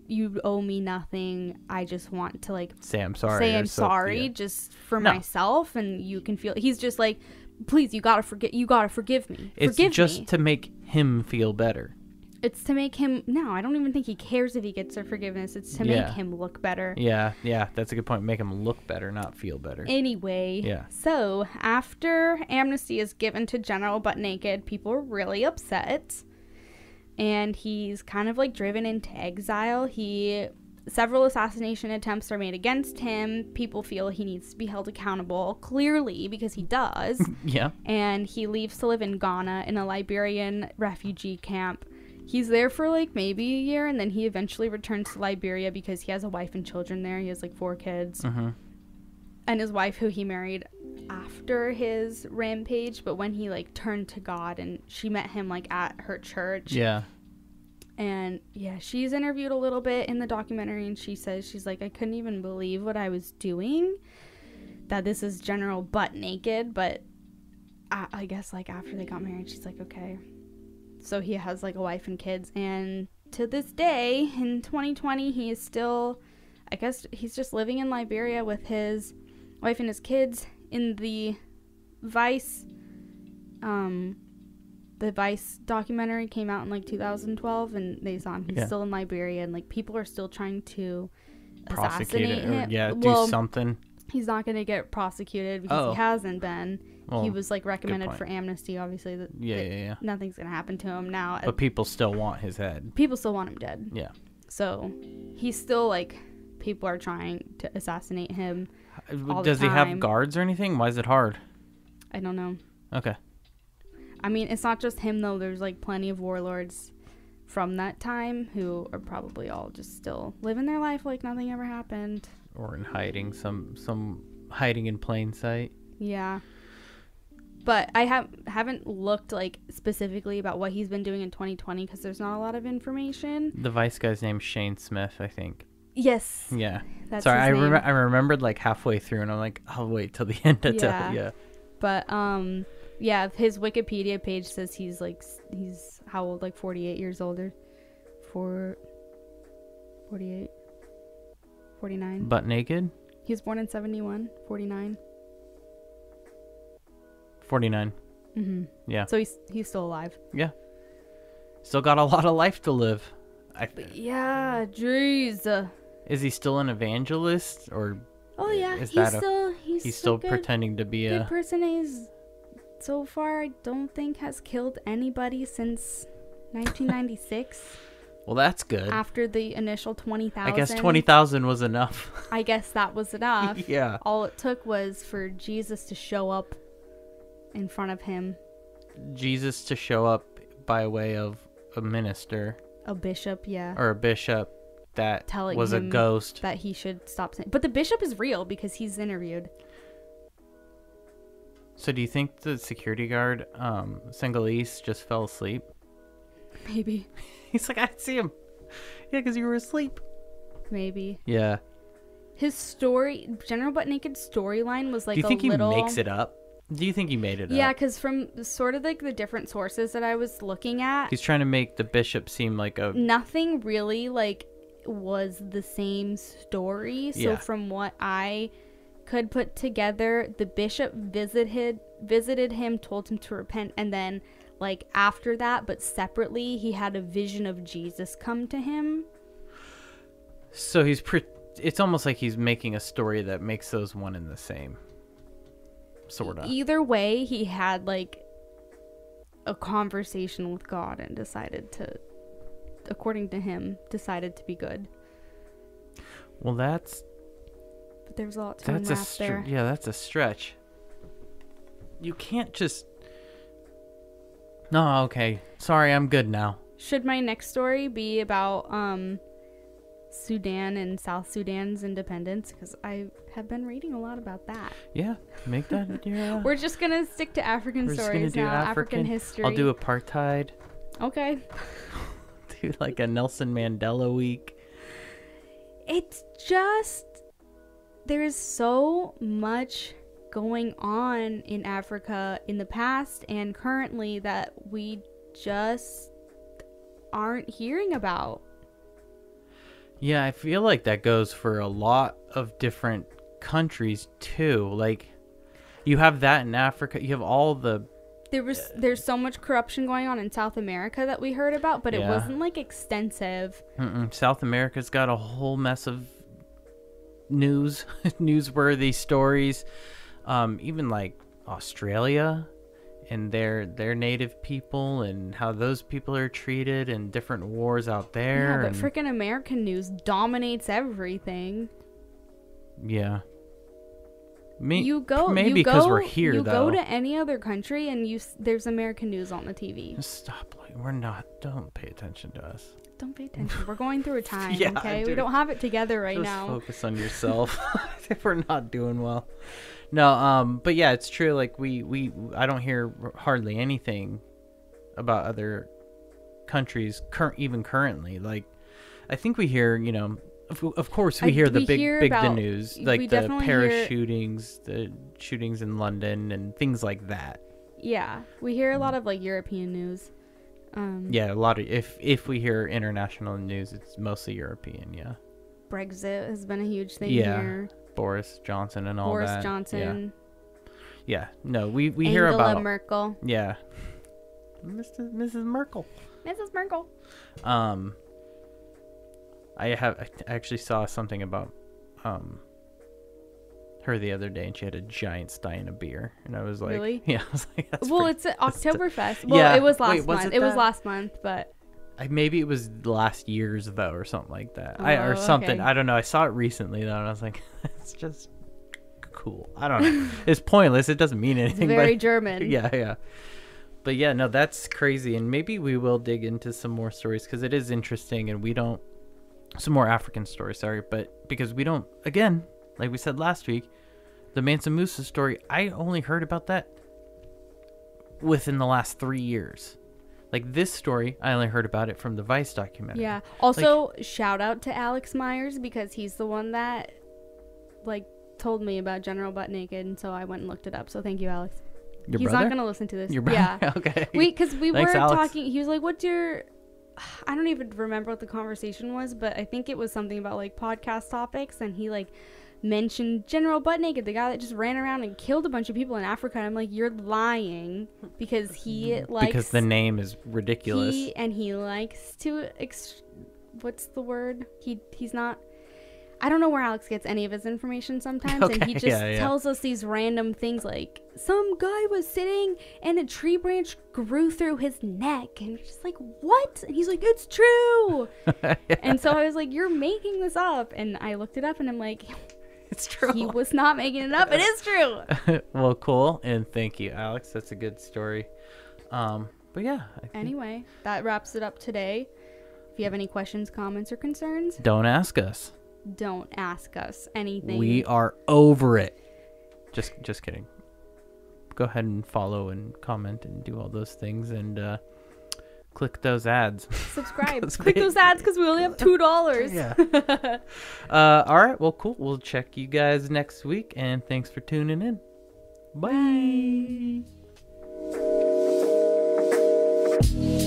Speaker 1: you owe me nothing. I just want to like
Speaker 2: say I'm sorry.
Speaker 1: Just for myself, and you can feel. He's just like, please, you gotta forgive me.
Speaker 2: It's just to make him feel better.
Speaker 1: It's to make him. No, I don't even think he cares if he gets their forgiveness. It's to make him look better.
Speaker 2: Yeah, that's a good point. Make him look better, not feel better.
Speaker 1: Anyway, so after amnesty is given to General Butt Naked, people are really upset. And he's kind of like driven into exile. Several assassination attempts are made against him. People feel he needs to be held accountable, clearly, because he does.
Speaker 2: Yeah. And
Speaker 1: he leaves to live in Ghana in a Liberian refugee camp. He's there for like maybe a year, and then he eventually returns to Liberia because he has a wife and children there. He has like 4 kids.
Speaker 2: Mm-hmm.
Speaker 1: And his wife, who he married after his rampage, but when he like turned to God, and she met him like at her church.
Speaker 2: Yeah.
Speaker 1: And she's interviewed a little bit in the documentary, and she says, she's like, I couldn't even believe what I was doing, that this is General Butt Naked. But I guess like after they got married, she's like, okay. So he has like a wife and kids, and to this day in 2020 he is still, I guess he's just living in Liberia with his wife and his kids. In the Vice documentary came out in like 2012, and they saw him. He's still in Liberia, and like people are still trying to assassinate him.
Speaker 2: Do something.
Speaker 1: He's not going to get prosecuted because he hasn't been. He was like recommended for amnesty, obviously. Nothing's going to happen to him now.
Speaker 2: But people still want his head.
Speaker 1: People still want him dead.
Speaker 2: Yeah.
Speaker 1: So he's still like, people are trying to assassinate him.
Speaker 2: Does he have guards or anything? Why is it hard?
Speaker 1: I don't know.
Speaker 2: Okay.
Speaker 1: I mean, it's not just him though. There's like plenty of warlords from that time who are probably all just still living their life like nothing ever happened.
Speaker 2: Or in hiding, some hiding in plain sight.
Speaker 1: Yeah. But I haven't looked like specifically about what he's been doing in 2020 because there's not a lot of information.
Speaker 2: The Vice guy's name's Shane Smith, I think.
Speaker 1: Yes.
Speaker 2: Yeah.
Speaker 1: That's
Speaker 2: sorry,
Speaker 1: his name.
Speaker 2: I remembered like halfway through, and I'm like, I'll wait till the end to tell you. Yeah.
Speaker 1: But his Wikipedia page says he's how old? Like 48 years older. 48, 49.
Speaker 2: Butt naked?
Speaker 1: He was born in 71, 49.
Speaker 2: 49.
Speaker 1: Mm-hmm.
Speaker 2: Yeah.
Speaker 1: So he's still alive.
Speaker 2: Yeah. Still got a lot of life to live.
Speaker 1: Yeah, jeez.
Speaker 2: Is he still an evangelist, or?
Speaker 1: Oh yeah,
Speaker 2: he's
Speaker 1: still
Speaker 2: pretending to be
Speaker 1: good person. He's so far I don't think has killed anybody since 1996.
Speaker 2: Well, that's good.
Speaker 1: After the initial 20,000.
Speaker 2: I guess 20,000 was enough.
Speaker 1: I guess that was enough.
Speaker 2: Yeah.
Speaker 1: All it took was for Jesus to show up in front of him.
Speaker 2: Jesus to show up by way of a minister.
Speaker 1: A bishop, yeah.
Speaker 2: Or a bishop that
Speaker 1: telling
Speaker 2: was
Speaker 1: him
Speaker 2: a ghost.
Speaker 1: That he should stop saying. But the bishop is real because he's interviewed.
Speaker 2: So do you think the security guard, Senegalese, just fell asleep?
Speaker 1: Maybe.
Speaker 2: He's like, I didn't see him. Yeah, because you were asleep.
Speaker 1: Maybe.
Speaker 2: Yeah.
Speaker 1: His story, General Butt Naked storyline was like a little...
Speaker 2: Do you think he makes it up? Do you think he made it up?
Speaker 1: Yeah, because from sort of like the different sources that I was looking at...
Speaker 2: He's trying to make the bishop seem like a...
Speaker 1: Nothing really like was the same story. So
Speaker 2: yeah.
Speaker 1: From what I could put together, the bishop visited him, told him to repent, and then like after that, but separately, he had a vision of Jesus come to him.
Speaker 2: So it's almost like he's making a story that makes those one and the same. Sorta.
Speaker 1: Either way, he had like a conversation with God and decided to, according to him, decided to be good.
Speaker 2: Well, but
Speaker 1: there's a lot to unwrap there.
Speaker 2: Yeah, that's a stretch. You can't just... No, okay. Sorry, I'm good now.
Speaker 1: Should my next story be about Sudan and South Sudan's independence? Because I have been reading a lot about that.
Speaker 2: Yeah, make that. Yeah.
Speaker 1: We're just gonna stick to African stories now. African history.
Speaker 2: I'll do apartheid.
Speaker 1: Okay.
Speaker 2: Do like a Nelson Mandela week.
Speaker 1: It's just there's so much going on in Africa in the past and currently that we just aren't hearing about.
Speaker 2: Yeah, I feel like that goes for a lot of different countries too. Like, you have that in Africa. You have all the...
Speaker 1: There's so much corruption going on in South America that we heard about, but it wasn't like extensive.
Speaker 2: South America's got a whole mess of newsworthy stories. Even like Australia and their native people and how those people are treated and different wars out there.
Speaker 1: Yeah, but freaking American news dominates everything.
Speaker 2: Yeah.
Speaker 1: Maybe because we're here, though. You go to any other country and there's American news on the TV.
Speaker 2: Stop. Don't pay attention to us.
Speaker 1: Don't pay attention. We're going through a time,
Speaker 2: yeah,
Speaker 1: okay?
Speaker 2: Dude.
Speaker 1: We don't have it together right now.
Speaker 2: Just focus on yourself. If we're not doing well. No, but yeah, it's true. Like I don't hear hardly anything about other countries even currently. Like, I think we hear, of course we hear the news, like the Paris shootings, the shootings in London and things like that.
Speaker 1: Yeah, we hear a lot of like European news.
Speaker 2: Yeah, a lot of if we hear international news, it's mostly European. Yeah.
Speaker 1: Brexit has been a huge thing here.
Speaker 2: Boris Johnson and all
Speaker 1: Boris
Speaker 2: that.
Speaker 1: Johnson.
Speaker 2: Yeah. No, we hear about
Speaker 1: Angela Merkel.
Speaker 2: Yeah. Mrs. Merkel.
Speaker 1: Mrs. Merkel.
Speaker 2: I actually saw something about her the other day, and she had a giant stein of beer, and I was like,
Speaker 1: really?
Speaker 2: Yeah. I was like, that's
Speaker 1: it's at Oktoberfest. Well, yeah. It was last month. It was last month, but.
Speaker 2: Maybe it was last year's though, or something like that. Or something. Okay. I don't know. I saw it recently though, and I was like, it's just cool. I don't know. It's pointless. It doesn't mean anything.
Speaker 1: It's very German.
Speaker 2: Yeah. But yeah, no, that's crazy. And maybe we will dig into some more stories because it is interesting, and some more African stories. Sorry, but because we don't. Again, like we said last week, the Mansa Musa story. I only heard about that within the last 3 years. Like, this story, I only heard about it from the Vice documentary.
Speaker 1: Yeah. Also, shout out to Alex Myers because he's the one that, like, told me about General Butt Naked, and so I went and looked it up. So thank you, Alex.
Speaker 2: He's
Speaker 1: brother? Not going to listen to this.
Speaker 2: Your brother?
Speaker 1: Yeah.
Speaker 2: Okay.
Speaker 1: Because we were
Speaker 2: Alex.
Speaker 1: talking. He was like, what's your I don't even remember what the conversation was, but I think it was something about like podcast topics, and he like mentioned General Buttnaked, the guy that just ran around and killed a bunch of people in Africa. And I'm like, you're lying, because he likes,
Speaker 2: because the name is ridiculous.
Speaker 1: He likes to what's the word? He's not. I don't know where Alex gets any of his information sometimes, and he just tells us these random things like, some guy was sitting and a tree branch grew through his neck, and you're just like, what? And he's like, it's true. And so I was like, you're making this up, and I looked it up, and I'm like,
Speaker 2: it's true.
Speaker 1: He was not making it up. It is true.
Speaker 2: Well, cool, and thank you, Alex. That's a good story. But yeah.
Speaker 1: Anyway, that wraps it up today. If you have any questions, comments, or concerns,
Speaker 2: don't ask us.
Speaker 1: Don't ask us anything.
Speaker 2: We are over it. Just kidding. Go ahead and follow and comment and do all those things, and click those ads.
Speaker 1: Subscribe. Click those ads, because we only have $2.
Speaker 2: Yeah. All right. Well, cool. We'll check you guys next week, and thanks for tuning in. Bye.
Speaker 1: Bye.